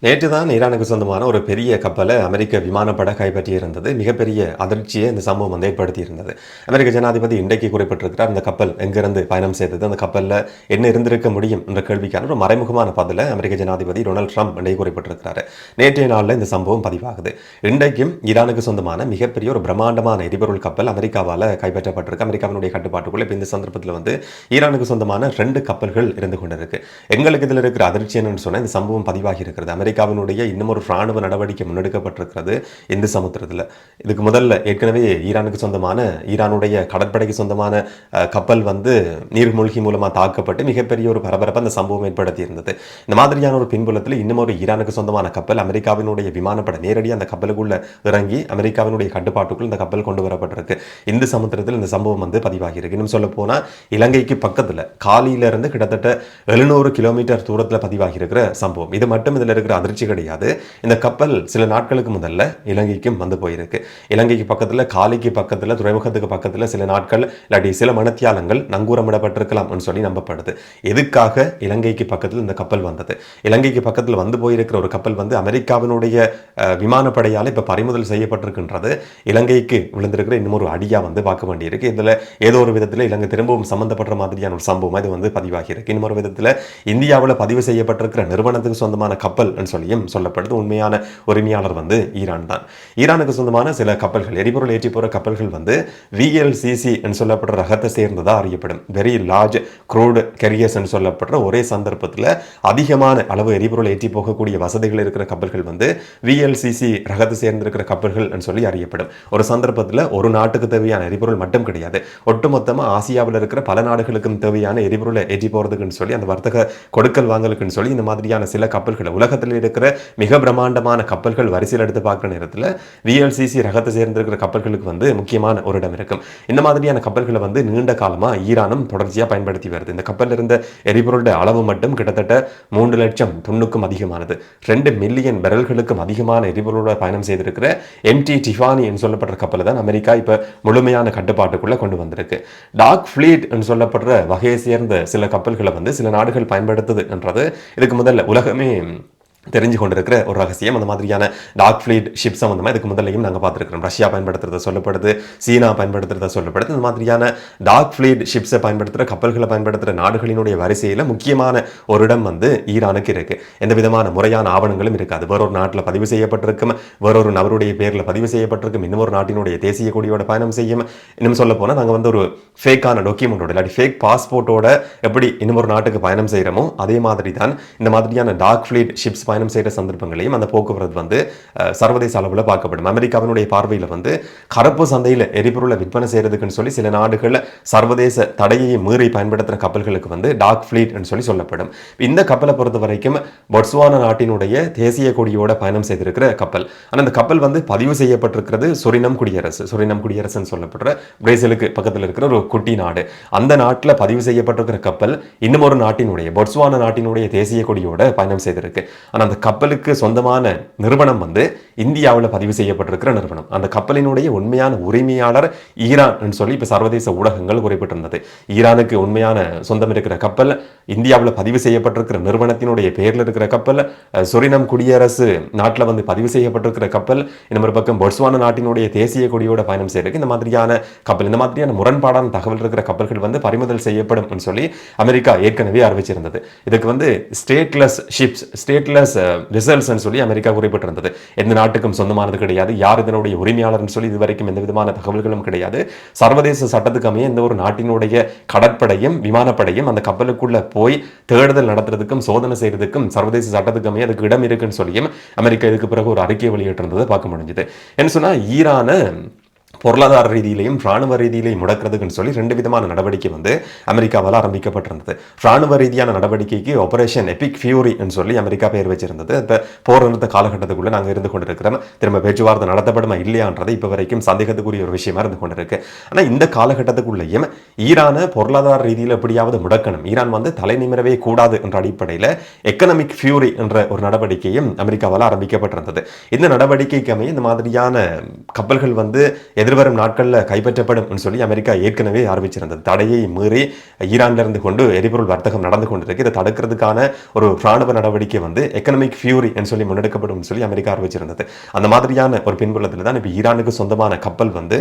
நேற்று தான் ஈரானுக்கு சொந்தமான ஒரு பெரிய கப்பலை அமெரிக்க விமானப்படை கைப்பற்றியிருந்தது. மிகப்பெரிய அதிர்ச்சியை இந்த சம்பவம் வந்து ஏற்படுத்தியிருந்தது. அமெரிக்க ஜனாதிபதி இன்றைக்கு குறிப்பிட்டிருக்கிறார், இந்த கப்பல் எங்கிருந்து பயணம் செய்தது, அந்த கப்பலில் என்ன இருந்திருக்க முடியும் என்ற கேள்விக்கான ஒரு மறைமுகமான பதிலை அமெரிக்க ஜனாதிபதி டொனால்ட் ட்ரம்ப் இன்றைக்கு குறிப்பிட்டிருக்கிறார். நேற்றைய நாளில் இந்த சம்பவம் பதிவாகுது. இன்றைக்கும் ஈரானுக்கு சொந்தமான மிகப்பெரிய ஒரு பிரம்மாண்டமான எரிபொருள் கப்பல் அமெரிக்காவால் கைப்பற்றப்பட்டிருக்கு. அமெரிக்காவினுடைய கட்டுப்பாட்டுக்குள்ள இப்போ இந்த சந்தர்ப்பத்தில் வந்து ஈரானுக்கு சொந்தமான 2 கப்பல்கள் இருந்து கொண்டிருக்கு. எங்களுக்கு இதில் இருக்கிற அதிர்ச்சி என்னன்னு சொன்னால், இந்த சம்பவம் பதிவாகி இருக்கிறது. அமெரிக்காவினுடைய இன்னும் ஒரு ராணுவ நடவடிக்கை முன்னெடுக்கப்பட்டிருக்கிறது இந்து சமுத்திரத்தில். இதுக்கு முதல்ல ஏற்கனவே ஈரானுக்கு சொந்தமான, ஈரானுடைய கடற்படைக்கு சொந்தமான கப்பல் வந்து நீர்மூழ்கி மூலமாக தாக்கப்பட்டு மிகப்பெரிய ஒரு பரபரப்பு அந்த சம்பவம் ஏற்படுத்தி இருந்தது. இந்த மாதிரியான ஒரு பின்புலத்தில் இன்னும் ஒரு ஈரானுக்கு சொந்தமான கப்பல் அமெரிக்காவினுடைய விமானப்படை நேரடியாக அந்த கப்பலுக்குள்ள இறங்கி அமெரிக்காவினுடைய கட்டுப்பாட்டுக்குள் இந்த கப்பல் கொண்டு வரப்பட்டிருக்கு. இந்து சமுத்திரத்தில் இந்த சம்பவம் வந்து பதிவாகி இருக்கு. இன்னும் சொல்ல போனால் இலங்கைக்கு பக்கத்தில் காலியிலிருந்து கிட்டத்தட்ட 700 கிலோமீட்டர் தூரத்தில் பதிவாகி இருக்கிற சம்பவம். இது மட்டும் இதில் இருக்கிற அதிர்ச்சி கிடையாது. இந்த கப்பல் சில நாட்களுக்கு முதல்ல இலங்கைக்கும் வந்து போயிருக்கு. இலங்கைக்கு பக்கத்தில், காலிக்கு பக்கத்தில், துறைமுகத்துக்கு பக்கத்தில் சில நாட்கள் இல்லாட்டி சில மணத்தியாலங்கள் நங்கூரமிடப்பட்டிருக்கலாம் சொல்லி நம்பப்படுது. எதுக்காக இலங்கைக்கு பக்கத்தில் இந்த கப்பல் வந்தது? இலங்கைக்கு பக்கத்தில் வந்து போயிருக்கிற ஒரு கப்பல் வந்து அமெரிக்காவினுடைய விமானப்படையால் இப்போ பறிமுதல் செய்யப்பட்டிருக்கின்றது. இலங்கைக்கு விழுந்திருக்கிற இன்னும் ஒரு அடியா வந்து பார்க்க வேண்டியிருக்கு. இதில் ஏதோ ஒரு விதத்தில் இலங்கை திரும்பவும் சம்பந்தப்பட்ட மாதிரியான ஒரு சம்பவம் இது வந்து பதிவாகி இருக்கு. இன்னொரு விதத்தில் இந்தியாவில் பதிவு செய்யப்பட்டிருக்கிற நிறுவனத்துக்கு சொந்தமான கப்பல் சொல்லியும் சொல்லப்படுது. உண்மையான உரிமையாளர் வந்து ஈரான் தான். ஈரானுக்கு சொந்தமான சில கப்பல்கள், எரிபொருள் ஏற்றி போற கப்பல்கள் வந்து VLCC சொல்லப்படுற ரகத்தை சேர்ந்ததா அறியப்படும். வெரி லார்ஜ் க்ரூட் கேரியர்ஸ் சொல்லப்படுற ஒரே சந்தர்ப்பத்தில் அதிகமான அளவு எரிபொருள் ஏற்றி போகக்கூடிய வசதிகள் இருக்கிற கப்பல்கள் வந்து VLCC ரகத்தை சேர்ந்திருக்கிற கப்பல்கள் சொல்லி அறியப்படும். ஒரு சந்தர்ப்பத்தில் ஒரு நாட்டுக்கு தேவையான எரிபொருள் மட்டும் கிடையாது, ஒட்டுமொத்தமாக ஆசியாவில் இருக்கிற பல நாடுகளுக்கும் தேவையான எரிபொருளை ஏற்றி போறதுக்குன்னு சொல்லி, அந்த வர்த்தக கொடுக்கல் வாங்கலுக்குன்னு சொல்லி இந்த மாதிரியான சில கப்பல்கள், உலகத்தில் இருக்கிற மிக பிரம்மாண்டமான கப்பல்கள் வரிசையில் எடுத்து பார்க்குற நேரத்தில் VLCC ரகத்தை சேர்ந்திருக்கிற கப்பல்களுக்கு வந்து முக்கியமான ஒரு இடம் இருக்கும். இந்த மாதிரியான கப்பல்களை வந்து நீண்ட காலமாக ஈரானும் தொடர்ச்சியாக பயன்படுத்தி வருது. இந்த கப்பலில் இருந்த எரிபொருளுடைய அளவு மட்டும் கிட்டத்தட்ட 3 லட்சம் டன்னுக்கும் அதிகமானது. 2 மில்லியன் பெரல்களுக்கும் அதிகமான எரிபொருளோட பயணம் செய்திருக்கிற MT டிஃபானி சொல்லப்படுற கப்பலை தான் அமெரிக்கா இப்போ முழுமையான கட்டுப்பாட்டுக்குள்ள கொண்டு வந்திருக்கு. டார்க் ஃபிளீட் சொல்லப்படுற வகையை சேர்ந்த சில கப்பல்களை வந்து சில நாடுகள் பயன்படுத்துது என்றது இதுக்கு முதல்ல உலகமே தெரிஞ்சு கொண்டிருக்கிற ஒரு ரகசியம். அந்த மாதிரியான டார்க் ஃபிளீட் ஷிப் சம்பந்தமாக இதுக்கு முதல்லையும் நாங்கள் பார்த்துருக்கிறோம். ரஷ்யா பயன்படுத்துறத சொல்லப்படுது, சீனா பயன்படுத்துறத சொல்லப்படுது. இந்த மாதிரியான டார்க் ஃபிளீட் ஷிப்ஸை பயன்படுத்துகிற கப்பல்களை பயன்படுத்துகிற நாடுகளினுடைய வரிசையில் முக்கியமான ஒரு இடம் வந்து ஈரானுக்கு இருக்கு. எந்த விதமான முறையான ஆவணங்களும் இருக்காது. வேறொரு நாட்டில் பதிவு செய்யப்பட்டிருக்கும், வேறொரு நபருடைய பேரில் பதிவு செய்யப்பட்டிருக்கும், இன்னொரு நாட்டினுடைய தேசிய கொடியோட பயணம் செய்யும். இன்னும் சொல்ல போனால் நாங்கள் வந்து ஒரு ஃபேக்கான டாக்குமெண்டோட இல்லாட்டி ஃபேக் பாஸ்போர்ட்டோட எப்படி இன்னொரு நாட்டுக்கு பயணம் செய்கிறோமோ அதே மாதிரி தான் இந்த மாதிரியான டார்க் ஃபிளீட் ஷிப்ஸ் பயணம் செய்கிற சந்தர்ப்பங்களையும் அந்த போக்குவரத்து வந்து சர்வதேச அளவில் பார்க்கப்படும். அமெரிக்காவினுடைய பார்வையில் வந்து கருப்பு சந்தையில் எரிபொருளை விற்பனை செய்யறதுக்குன்னு சொல்லி சில நாடுகள் சர்வதேச தடையை மீறி பயன்படுத்துகிற கப்பல்களுக்கு வந்து டார்க் ஃபிளீட் சொல்லி சொல்லப்படும். இந்த கப்பலை பொறுத்த வரைக்கும் பொட்ஸ்வானா நாட்டினுடைய தேசிய கொடியோட பயணம் செய்திருக்கிற கப்பல். ஆனால் அந்த கப்பல் வந்து பதிவு செய்யப்பட்டிருக்கிறது சுரினம் குடியரசு. சுரினம் குடியரசுன்னு சொல்லப்படுற பிரேசிலுக்கு பக்கத்தில் இருக்கிற ஒரு குட்டி நாடு. அந்த நாட்டில் பதிவு செய்யப்பட்டிருக்கிற கப்பல் இன்னும் ஒரு நாட்டினுடைய, பொட்ஸ்வானா நாட்டினுடைய தேசிய கொடியோட பயணம் செய்திருக்கு. அந்த கப்பலுக்கு சொந்தமான நிறுவனம் வந்து இந்தியாவில் பதிவு செய்யப்பட்டிருக்கிற நிறுவனம். அந்த கப்பலினுடைய உண்மையான உரிமையாளர் ஈரான் சொல்லி இப்போ சர்வதேச ஊடகங்கள் குறிப்பிட்டிருந்தது. ஈரானுக்கு உண்மையான சொந்தம் இருக்கிற கப்பல் இந்தியாவில் பதிவு செய்யப்பட்டிருக்கிற நிறுவனத்தினுடைய பெயரில் இருக்கிற கப்பல், சுரினம் குடியரசு நாட்டில் வந்து பதிவு செய்யப்பட்டிருக்கிற கப்பல், இன்னொரு பக்கம் பொட்ஸ்வானா நாட்டினுடைய தேசிய கொடியோட பயணம் செய்யறதுக்கு இந்த மாதிரியான கப்பல், இந்த மாதிரியான முரண்பாடான தகவல் இருக்கிற கப்பல்கள் வந்து பறிமுதல் செய்யப்படும் சொல்லி அமெரிக்கா ஏற்கனவே அறிவிச்சிருந்தது. இதுக்கு வந்து ஸ்டேட்லெஸ் ஷிப்ஸ், ஸ்டேட்லெஸ் ரிசல்ட்ஸ் சொல்லி அமெரிக்கா குறிப்பிட்டிருந்தது. எந்த நாட்டுக்கும் சொந்தமானது கிடையாது, யார் இதனுடைய உரிமையாளர் சொல்லி இதுவரைக்கும் எந்த விதமான தகவல்களும் கிடையாது. சர்வதேச சட்டத்துக்கு அமைய எந்த ஒரு நாட்டினுடைய கடற்படையும் விமானப்படையும் அந்த கப்பலுக்குள்ள போய் தேடுதல் நடத்துறதுக்கும் சோதனை செய்யறதுக்கும் சர்வதேச சட்டத்துக்கு அமைய அதுக்கு இடம் இருக்குன்னு சொல்லியும் அமெரிக்கா இதுக்கு பிறகு ஒரு அறிக்கை வெளியிட்டிருந்ததை பார்க்க முடிஞ்சது. என்ன சொன்னா, ஈரான பொருளாதார ரீதியிலையும் ராணுவ ரீதியிலையும் முடக்கிறதுக்குன்னு சொல்லி 2 விதமான நடவடிக்கை வந்து அமெரிக்காவால் ஆரம்பிக்கப்பட்டிருந்தது. ராணுவ ரீதியான நடவடிக்கைக்கு ஆபரேஷன் எபிக் ஃபியூரி சொல்லி அமெரிக்கா பெயர் வச்சிருந்தது. இப்போ போர் நிறுத்த காலகட்டத்துக்குள்ள நாங்கள் இருந்து கொண்டிருக்கிறோம். திரும்ப பேச்சுவார்த்தை நடத்தப்படுமா இல்லையான்றது இப்போ வரைக்கும் சந்தேகத்துக்குரிய ஒரு விஷயமா இருந்து கொண்டிருக்கு. ஆனால் இந்த காலகட்டத்துக்குள்ளேயும் ஈரானை பொருளாதார ரீதியில் எப்படியாவது முடக்கணும், ஈரான் வந்து தலை நிமிரவே கூடாது என்ற அடிப்படையில் எக்கனாமிக் ஃபியூரி என்ற ஒரு நடவடிக்கையும் அமெரிக்காவால் ஆரம்பிக்கப்பட்டிருந்தது. இந்த நடவடிக்கைக்கு அமைய இந்த மாதிரியான கப்பல்கள் வந்து எதிர்வரும் நாட்களில் கைப்பற்றப்படும் சொல்லி அமெரிக்கா ஏற்கனவே அறிவிச்சிருந்தது. தடையை மீறி ஈரான்ல இருந்து கொண்டு எரிபொருள் வர்த்தகம் நடந்து கொண்டிருக்கு. இதை தடுக்கிறதுக்கான ஒரு ராணுவ நடவடிக்கை வந்து எக்கனாமிக் ஃபியூரி சொல்லி முன்னெடுக்கப்படும் சொல்லி அமெரிக்கா அறிவிச்சிருந்தது. அந்த மாதிரியான ஒரு பின்புலத்தில் தான் இப்போ ஈரானுக்கு சொந்தமான கப்பல் வந்து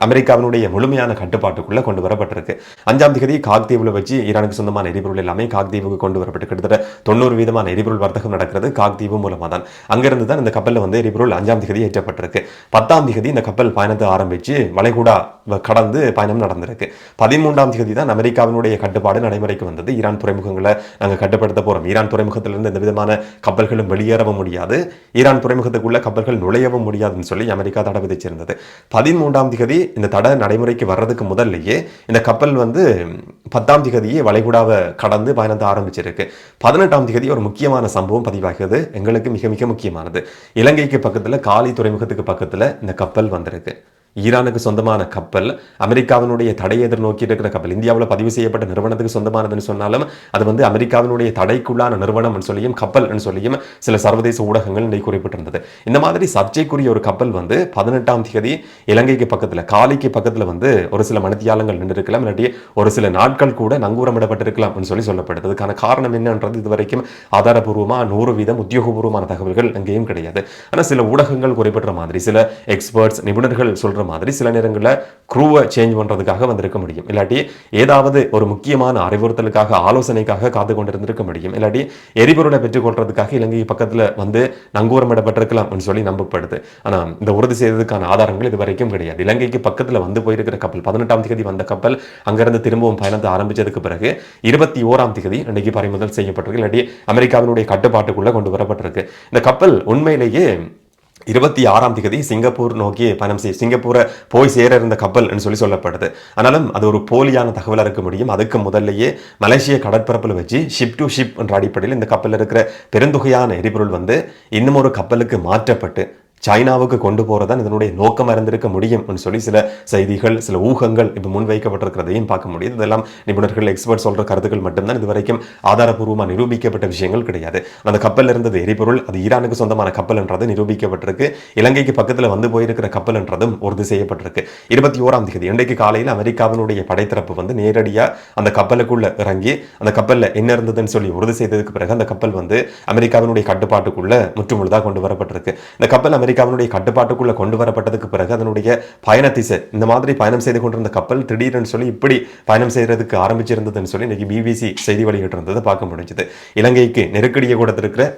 அமெரிக்காவினுடைய முழுமையான கட்டுப்பாட்டுக்குள்ள கொண்டு வரப்பட்டிருக்கு. 5ஆம் தேதி காக்தீவுல வச்சு ஈரானுக்கு சொந்தமான எரிபொருள் எல்லாமே காக்தீவுக்கு கொண்டு வரப்பட்டு கிட்டத்தட்ட 90% எரிபொருள் வர்த்தகம் நடக்கிறது காக்தீவு மூலமா தான். அங்கிருந்து தான் இந்த கப்பலில் வந்து எரிபொருள் 5ஆம் தேதி ஏற்றப்பட்டிருக்கு. 10ஆம் தேதி இந்த கப்பல் பயணத்தை ஆரம்பிச்சு வளைகுடா கடந்து பயணம் நடந்திருக்கு. 13ஆம் தேதி தான் அமெரிக்காவினுடைய கட்டுப்பாடு நடைமுறைக்கு வந்தது. ஈரான் துறைமுகங்களை நாங்கள் கட்டுப்படுத்த போறோம், ஈரான் துறைமுகத்திலிருந்து எந்த விதமான கப்பல்களும் வெளியேறவும் முடியாது, ஈரான் துறைமுகத்துக்குள்ள கப்பல்கள் நுழையவும் முடியாதுன்னு சொல்லி அமெரிக்கா தடை விதிச்சிருந்தது. 13ஆம் தேதி இந்த தடை நடைமுறைக்கு வர்றதுக்கு முதல்லையே இந்த கப்பல் வந்து 10ஆம் தேதியே வளைகுடாவை கடந்து பயணத்தை ஆரம்பிச்சிருக்கு. 18ஆம் தேதி ஒரு முக்கியமான சம்பவம் பதிவாகிறது, எங்களுக்கு மிக மிக முக்கியமானது. இலங்கைக்கு பக்கத்துல காலி துறைமுகத்துக்கு பக்கத்துல இந்த கப்பல் வந்திருக்கு. ஈரானுக்கு சொந்தமான கப்பல், அமெரிக்காவினுடைய தடையை எதிர்நோக்கி இருக்கிற கப்பல், இந்தியாவில் பதிவு செய்யப்பட்ட நிறுவனத்துக்கு சொந்தமானதுன்னு சொன்னாலும் அது வந்து அமெரிக்காவினுடைய தடைக்குள்ளான நிறுவனம் சொல்லியும் கப்பல் சொல்லியும் சில சர்வதேச ஊடகங்கள் இன்னைக்கு குறிப்பிட்டிருந்தது. இந்த மாதிரி சர்ச்சைக்குரிய ஒரு கப்பல் வந்து 18ஆம் தேதி இலங்கைக்கு பக்கத்தில் காலிக்கு பக்கத்தில் வந்து ஒரு சில மணித்தியாலங்கள் நின்று இருக்கலாம், இல்லாட்டி ஒரு சில நாட்கள் கூட நங்கூரமிடப்பட்டிருக்கலாம் சொல்லி சொல்லப்படுது. அதுக்கான காரணம் என்னன்றது இதுவரைக்கும் ஆதாரபூர்வமாக 100% உத்தியோகபூர்வமான தகவல்கள் எங்கேயும் கிடையாது. ஆனால் சில ஊடகங்கள் குறிப்பிட்ட மாதிரி சில எக்ஸ்பர்ட்ஸ் நிபுணர்கள் சொல்ற மாதிரி சில நேரங்களில் க்ரூவை சேஞ்ச் பண்றதுக்காக வந்திருக்க முடியும், இல்லாட்டி ஏதாவது ஒரு முக்கியமான அறிவுறுத்தலுக்காக ஆலோசனைக்காக காத்து கொண்டிருந்திருக்க முடியும், இல்லாட்டி எரிபொருளை பெற்றுக்கொள்றதுக்காக இலங்கை பக்கத்தில் வந்து நங்கூரமிடப்பட்டிருக்கலாம் சொல்லி நம்பப்படுது. ஆனால் இந்த உறுதி செய்ததுக்கான ஆதாரங்கள் இது வரைக்கும் கிடையாது. இலங்கைக்கு பக்கத்தில் வந்து போயிருக்கிற கப்பல் 18ஆம் தேதி வந்த கப்பல் அங்கிருந்து திரும்பவும் பயணத்தை ஆரம்பிச்சதுக்கு பிறகு 21ஆம் தேதி அன்னைக்கு பறிமுதல் செய்யப்பட்டிருக்கு, இல்லாட்டி அமெரிக்காவினுடைய கட்டுப்பாட்டுக்குள்ள கொண்டு வரப்பட்டிருக்கு. இந்த கப்பல் உண்மையிலேயே 26ஆம் தேதி சிங்கப்பூர் நோக்கி பயணம் சிங்கப்பூரை போய் சேர இருந்த கப்பல் சொல்லி சொல்லப்படுது. ஆனாலும் அது ஒரு போலியான தகவலாக இருக்க முடியும். அதுக்கு முதல்லையே மலேசிய கடற்பரப்பில் வச்சு ஷிப் டு ஷிப் என்ற அடிப்படையில் இந்த கப்பலில் இருக்கிற பெருந்தொகையான எரிபொருள் வந்து இன்னும் ஒரு கப்பலுக்கு மாற்றப்பட்டு சைனாவுக்கு கொண்டு போறதான் இதனுடைய நோக்கம் இருந்திருக்க முடியும் சொல்லி சில செய்திகள் சில ஊகங்கள் இப்போ முன்வைக்கப்பட்டிருக்கிறதையும் பார்க்க முடியுது. இதெல்லாம் நிபுணர்கள் எக்ஸ்பர்ட் சொல்ற கருத்துக்கள் மட்டும்தான், இதுவரைக்கும் ஆதாரபூர்வமாக நிரூபிக்கப்பட்ட விஷயங்கள் கிடையாது. அந்த கப்பல் இருந்தது எரிபொருள், அது ஈரானுக்கு சொந்தமான கப்பல் என்றது நிரூபிக்கப்பட்டிருக்கு. இலங்கைக்கு பக்கத்தில் வந்து போயிருக்கிற கப்பல் என்றதும் உறுதி செய்யப்பட்டிருக்கு. 21ஆம் தேதி இன்றைக்கு காலையில் அமெரிக்காவினுடைய படைத்தரப்பு வந்து நேரடியாக அந்த கப்பலுக்குள்ள இறங்கி அந்த கப்பலில் என்ன இருந்ததுன்னு சொல்லி உறுதி செய்ததுக்கு பிறகு அந்த கப்பல் வந்து அமெரிக்காவினுடைய கட்டுப்பாட்டுக்குள்ள முற்றுமுழுதாக கொண்டு வரப்பட்டிருக்கு. இந்த கப்பல் அமெரிக்காவினுடைய கட்டுப்பாட்டுக்குள்ள கொண்டு வரப்பட்டதுக்கு பிறகு அதனுடைய பயண திசை, இந்த மாதிரி பயணம் செய்து கொண்டிருந்த கப்பல் திடீர்னு சொல்லி இப்படி பயணம் செய்யறதுக்கு ஆரம்பிச்சிருந்ததுன்னு சொல்லி இன்னைக்கு பிபிசி செய்தி வெளியிட்டு இருந்ததை பார்க்க முடிஞ்சது. இலங்கைக்கு நெருக்கடியை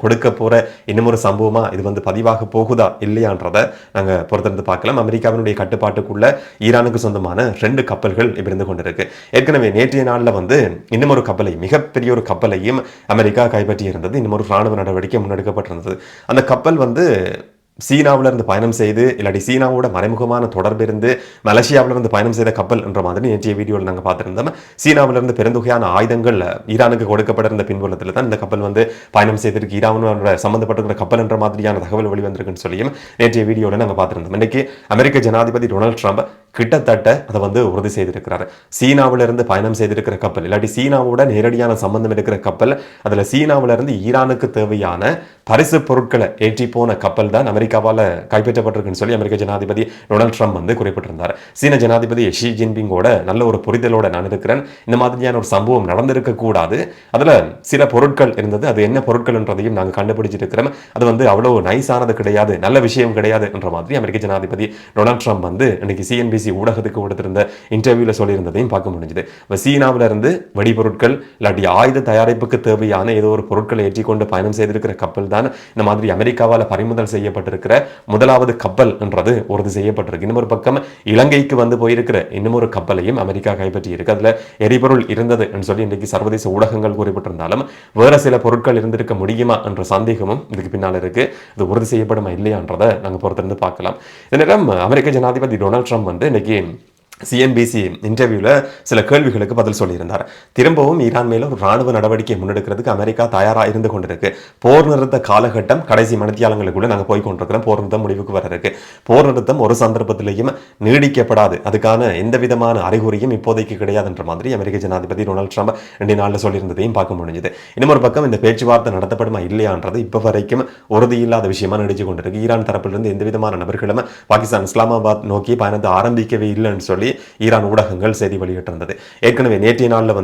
கொடுக்க போற இன்னும் ஒரு சம்பவமா இது வந்து பதிவாக போகுதா இல்லையான்றதை நாங்க பொறுத்திருந்து பார்க்கலாம். அமெரிக்காவினுடைய கட்டுப்பாட்டுக்குள்ள ஈரானுக்கு சொந்தமான 2 கப்பல்கள் இருந்து கொண்டிருக்கு. ஏற்கனவே நேற்றைய நாளில் வந்து இன்னும் ஒரு கப்பலை, மிகப்பெரிய ஒரு கப்பலையும் அமெரிக்கா கைப்பற்றி இருந்தது. இன்னும் ஒரு ராணுவ நடவடிக்கை முன்னெடுக்கப்பட்டிருந்தது. அந்த கப்பல் வந்து சீனாவிலிருந்து பயணம் செய்து இல்லாட்டி சீனாவோட மறைமுகமான தொடர்பு இருந்து மலேசியாவிலிருந்து பயணம் செய்த கப்பல் என்ற மாதிரி நேற்றைய வீடியோவில் நாங்கள் பார்த்துருந்தோம். சீனாவிலிருந்து பெருந்தொகையான ஆயுதங்கள் ஈரானுக்கு கொடுக்கப்பட்டிருந்த பின்புலத்தில் தான் இந்த கப்பல் வந்து பயணம் செய்திருக்கு, ஈரானோட சம்பந்தப்பட்டிருக்கிற கப்பல் என்ற மாதிரியான தகவல் வெளிவந்திருக்குன்னு சொல்லியும் நேற்றைய வீடியோவில் நாங்கள் பார்த்துருந்தோம். இன்னைக்கு அமெரிக்க ஜனாதிபதி டொனால்ட் ட்ரம்ப் கிட்டத்தட்ட அதை வந்து உறுதி செய்திருக்கிறார். சீனாவிலிருந்து பயணம் செய்திருக்கிற கப்பல் இல்லாட்டி சீனாவோட நேரடியான சம்பந்தம் இருக்கிற கப்பல், அதில் சீனாவிலிருந்து ஈரானுக்கு தேவையான பரிசு பொருட்களை ஏற்றி போன கப்பல் தான் அமெரிக்காவால் கைப்பற்றப்பட்டிருக்குன்னு சொல்லி அமெரிக்க ஜனாதிபதி டொனால்ட் ட்ரம்ப் வந்து குறிப்பிட்டிருந்தார். சீன ஜனாதிபதி ஷி ஜின்பிங்கோட நல்ல ஒரு புரிதலோட நான் இருக்கிறேன், இந்த மாதிரியான ஒரு சம்பவம் நடந்திருக்க கூடாது, அதில் சில பொருட்கள் இருந்தது, அது என்ன பொருட்கள் என்றதையும் நாங்கள் கண்டுபிடிச்சிட்டு இருக்கிறோம், அது வந்து அவ்வளோ நைஸானது கிடையாது, நல்ல விஷயம் கிடையாது என்ற மாதிரி அமெரிக்க ஜனாதிபதி டொனால்ட் ட்ரம்ப் வந்து இன்னைக்கு சிஎன்பிசி ஊடகத்துக்கு கொடுத்திருந்த இன்டர்வியூல சொல்லியிருந்ததையும் பார்க்க முடிஞ்சது. சீனாவில இருந்து வெடிபொருட்கள் இல்லாட்டி ஆயுத தயாரிப்புக்கு தேவையான ஏதோ ஒரு பொருட்களை ஏற்றிக்கொண்டு பயணம் செய்திருக்கிற கப்பல் தான் இந்த மாதிரி அமெரிக்காவால் பறிமுதல் செய்யப்பட்டிருக்கிற முதலாவது கப்பல் என்றது உறுதி செய்யப்பட்டிருக்கு. இன்னொரு பக்கம் இலங்கைக்கு வந்து போயிருக்கிற இன்னும் ஒரு கப்பலையும் அமெரிக்கா கைப்பற்றி இருக்கு. அதுல எரிபொருள் இருந்தது என்று சொல்லி இன்றைக்கு சர்வதேச ஊடகங்கள் குறிப்பிட்டிருந்தாலும் வேற சில பொருட்கள் இருந்திருக்க முடியுமா என்ற சந்தேகமும் இதுக்கு பின்னால் இருக்கு. இது உறுதி செய்யப்படுமா இல்லையான்றதை நாங்கள் பொறுத்திருந்து பார்க்கலாம். இந்த நேரம் அமெரிக்க ஜனாதிபதி டொனால்ட் ட்ரம்ப் வந்து இன்னைக்கு சிஎன்பிசி இன்டர்வியூல சில கேள்விகளுக்கு பதில் சொல்லியிருந்தார். திரும்பவும் ஈரான் மேல ஒரு ராணுவ நடவடிக்கை முன்னெடுக்கிறதுக்கு அமெரிக்கா தயாரா இருந்து கொண்டிருக்கு. போர் நிறுத்த காலகட்டம் கடைசி மணித்தியாலங்களுக்குள்ள நாங்கள் போய் கொண்டிருக்கிறோம். போர் நிறுத்தம் முடிவுக்கு வர இருக்கு. போர் நிறுத்தம் ஒரு சந்தர்ப்பத்திலையும் நீடிக்கப்படாது. அதுக்கான எந்த விதமான அறிகுறியும் இப்போதைக்கு கிடையாதுன்ற மாதிரி அமெரிக்க ஜனாதிபதி டொனால்ட் ட்ரம்ப் 2 நாள்ல சொல்லியிருந்ததையும் பார்க்க முடிஞ்சது. இன்னொரு பக்கம் இந்த பேச்சுவார்த்தை நடத்தப்படுமா இல்லையான்றது இப்ப வரைக்கும் உறுதியில்லாத விஷயமா நடிச்சு கொண்டிருக்கு. ஈரான் தரப்பிலிருந்து எந்த விதமான நபர்களும் பாகிஸ்தான் இஸ்லாமாபாத் நோக்கி பயணத்தை ஆரம்பிக்கவே இல்லைன்னு சொல்லி ஈரான் ஊடகங்கள் செய்தி வெளியிட்டிருந்தது. ஏற்கனவே நேற்றைய நாளில்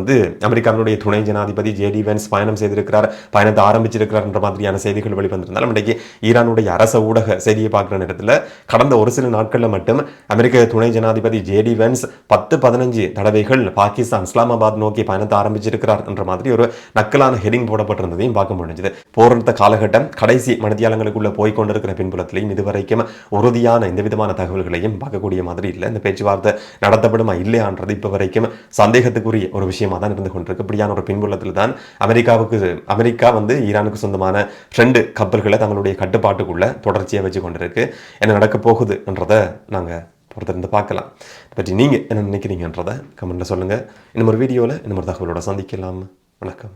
அமெரிக்காவுடைய துணை ஜனாதிபதி ஜேடி வென்ஸ் பயணம் செய்திருக்கிறார், பயணத்தை ஆரம்பிச்சிருக்கிறார் என்ற மாதிரியான செய்திகள் வெளிவந்திருந்தாலும் இன்றைக்கு ஈரானுடைய அரச ஊடக செய்தியை பார்க்கிற நேரத்தில் கடந்த ஒரு சில நாட்களில் மட்டும் அமெரிக்க துணை ஜனாதிபதி ஜேடி வென்ஸ் 10-15 தடவைகள் பாகிஸ்தான் இஸ்லாமாபாத் நோக்கி பயணத்தை ஆரம்பிச்சிருக்கிறார் என்ற மாதிரி ஒரு நக்கலான ஹெடிங் போடப்பட்டிருந்ததையும் பார்க்க முடிஞ்சது. போர் நிறுத்த காலகட்டம் கடைசி மணித்தியாலங்களுக்குள்ள போய் கொண்டிருக்கிற பின்புலத்திலையும் இதுவரைக்கும் உறுதியான எந்த விதமான தகவல்களையும் பார்க்கக்கூடிய மாதிரி இல்லை. இந்த பேச்சுவார்த்தை நடத்தப்படுமா இல்லையான்றது இப்ப வரைக்கும் சந்தேகத்துக்குரிய ஒரு விஷயமா தான் இருந்து கொண்டிருக்கு. இப்படியான ஒரு பின்புலத்தில் தான் அமெரிக்கா ஈரானுக்கு சொந்தமான 2 கப்பல்களை தங்களுடைய கட்டுப்பாட்டுக்குள்ள தொடர்ச்சியா வச்சு கொண்டிருக்கு. என்ன நடக்க போகுது என்றதை நாங்க பொறுத்திருந்து பார்க்கலாம். பற்றி நீங்க என்ன நினைக்கிறீங்கன்றதை கமெண்ட்ல சொல்லுங்க. இன்னும் ஒரு வீடியோல இன்னும் ஒரு தகவலோட சந்திக்கலாம். வணக்கம்.